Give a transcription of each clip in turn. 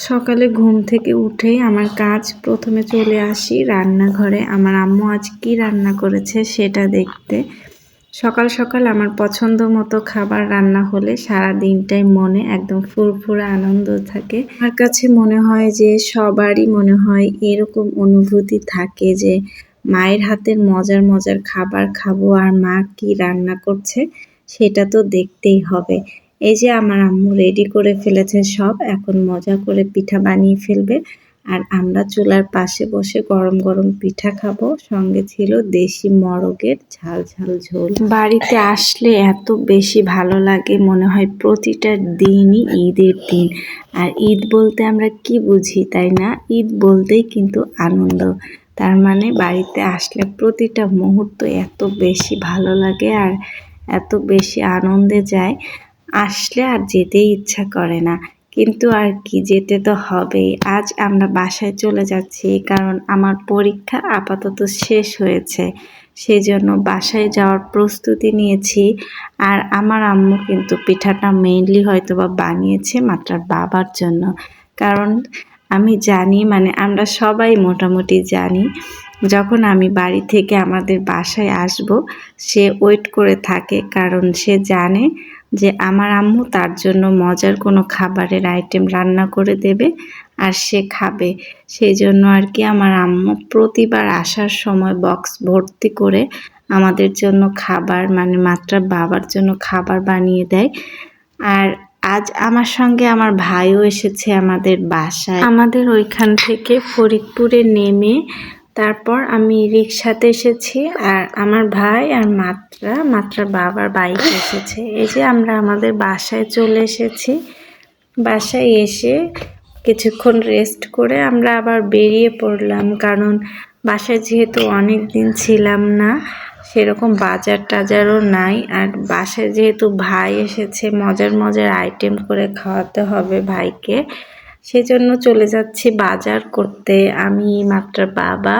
সকালে ঘুম থেকে উঠেই আমার কাজ প্রথমে চলে আসি রান্নাঘরে। আমার আম্মু আজ কি রান্না করেছে সেটা দেখতে। সকাল সকাল আমার পছন্দ মতো খাবার রান্না হলে সারা দিনটাই মনে একদম ফুরফুরে আনন্দ থাকে। আমার কাছে মনে হয় যে সবারই মনে হয় এরকম অনুভূতি থাকে যে মায়ের হাতের মজার মজার খাবার খাবো, আর মা কি রান্না করছে সেটা তো দেখতেই হবে। এই যে আমার আম্মু রেডি করে ফেলেছে সব, এখন মজা করে পিঠা বানিয়ে ফেলবে। আর আমরা চুলার পাশে বসে গরম গরম পিঠা খাবো, সঙ্গে ছিল দেশি মরগের ঝাল ঝাল ঝোল। বাড়িতে আসলে এত বেশি ভালো লাগে, মনে হয় প্রতিটা দিনই ঈদের দিন। আর ঈদ বলতে আমরা কি বুঝি তাই না? ঈদ বলতেই কিন্তু আনন্দ। তার মানে বাড়িতে আসলে প্রতিটা মুহূর্ত এত বেশি ভালো লাগে আর এত বেশি আনন্দে যায়, আসলে আর যেতেই ইচ্ছা করে না। কিন্তু আর কি, যেতে তো হবেই। আজ আমরা বাসায় চলে যাচ্ছি কারণ আমার পরীক্ষা আপাতত শেষ হয়েছে, সেই জন্য বাসায় যাওয়ার প্রস্তুতি নিয়েছি। আর আমার আম্মু কিন্তু পিঠাটা মেইনলি হয়তো বা বানিয়েছে মাত্রার বাবার জন্য, কারণ আমি জানি, মানে আমরা সবাই মোটামুটি জানি, যখন আমি বাড়ি থেকে আমাদের বাসায় আসব সে ওয়েট করে থাকে, কারণ সে জানে যে আমার আম্মু তার জন্য মজার কোনো খাবারের আইটেম রান্না করে দেবে আর সে খাবে। সেই জন্য আর কি আমার আম্মু প্রতিবার আসার সময় বক্স ভর্তি করে আমাদের জন্য খাবার, মানে মাত্রার বাবার জন্য খাবার বানিয়ে দেয়। আর আজ আমার সঙ্গে আমার ভাইও এসেছে আমাদের বাসায়। আমাদের ওইখান থেকে ফরিদপুরে নেমে তারপর আমি রিক্সাতে এসেছি, আর আমার ভাই আর মাত্রার বাবার বাইক এসেছে। এই যে আমরা আমাদের বাসায় চলে এসেছি। বাসায় এসে কিছুক্ষণ রেস্ট করে আমরা আবার বেরিয়ে পড়লাম, কারণ বাসায় যেহেতু অনেক দিন ছিলাম না, সেরকম বাজার টাজারও নাই। আর বাসায় যেহেতু ভাই এসেছে, মজার মজার আইটেম করে খাওয়াতে হবে ভাইকে, সেজন্য চলে যাচ্ছি বাজার করতে। আমি, মাত্রার বাবা,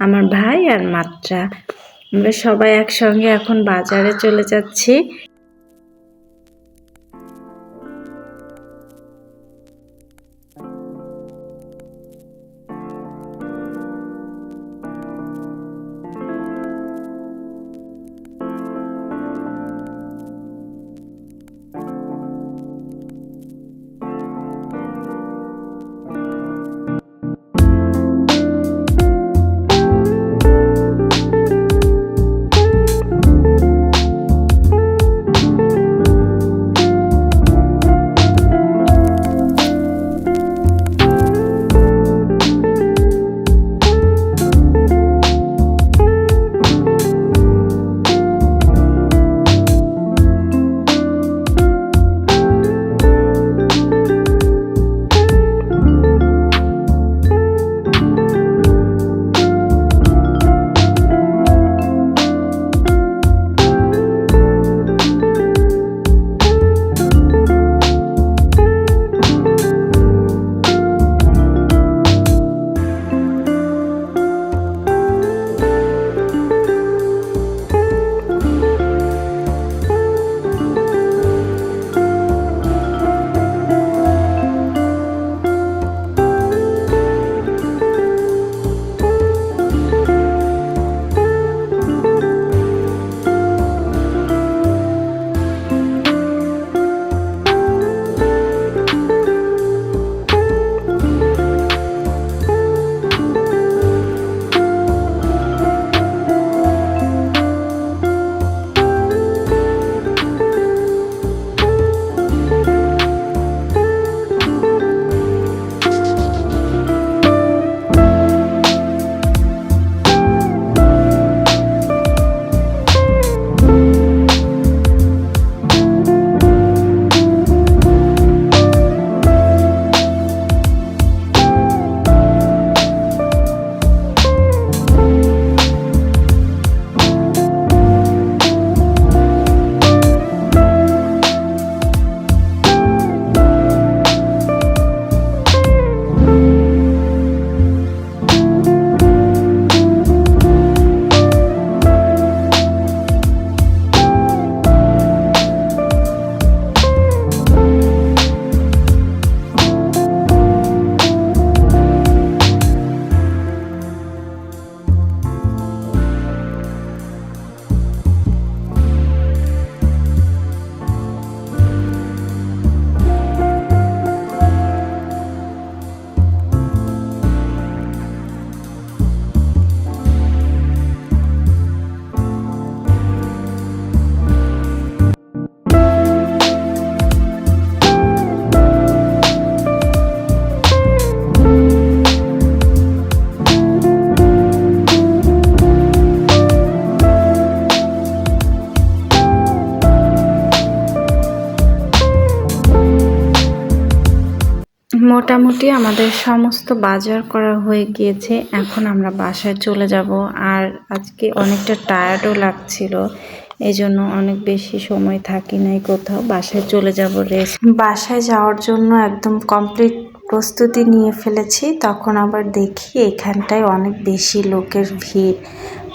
আমার ভাই আর মাত্রা, আমরা সবাই একসঙ্গে এখন বাজারে চলে যাচ্ছি। মোটামুটি আমাদের সমস্ত বাজার করা হয়ে গিয়েছে। এখন আমরা বাসায় চলে যাব। আর আজকে অনেকটা টায়ার্ডও লাগছিল, এই জন্য অনেক বেশি সময় থাকি নাই কোথাও, বাসায় চলে যাব রেস্ট। বাসায় যাওয়ার জন্য একদম কমপ্লিট প্রস্তুতি নিয়ে ফেলেছি, তখন আবার দেখি এখানটায় অনেক বেশি লোকের ভিড়।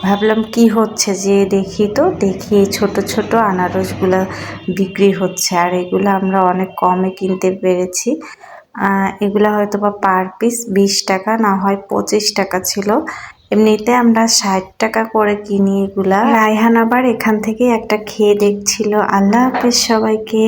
ভাবলাম কি হচ্ছে, যে দেখি তো দেখি ছোট ছোট আনারসগুলা বিক্রি হচ্ছে, আর এগুলো আমরা অনেক কমে কিনতে পেরেছি। এগুলা হয়তো বা পার পিস 20 টাকা, না হয় 25 টাকা ছিল। এমনিতে আমরা 60 টাকা করে কিনি এগুলা। রায়হান আবার এখান থেকে একটা খেয়ে দেখছিল। আল্লাহ হাফেজ সবাইকে।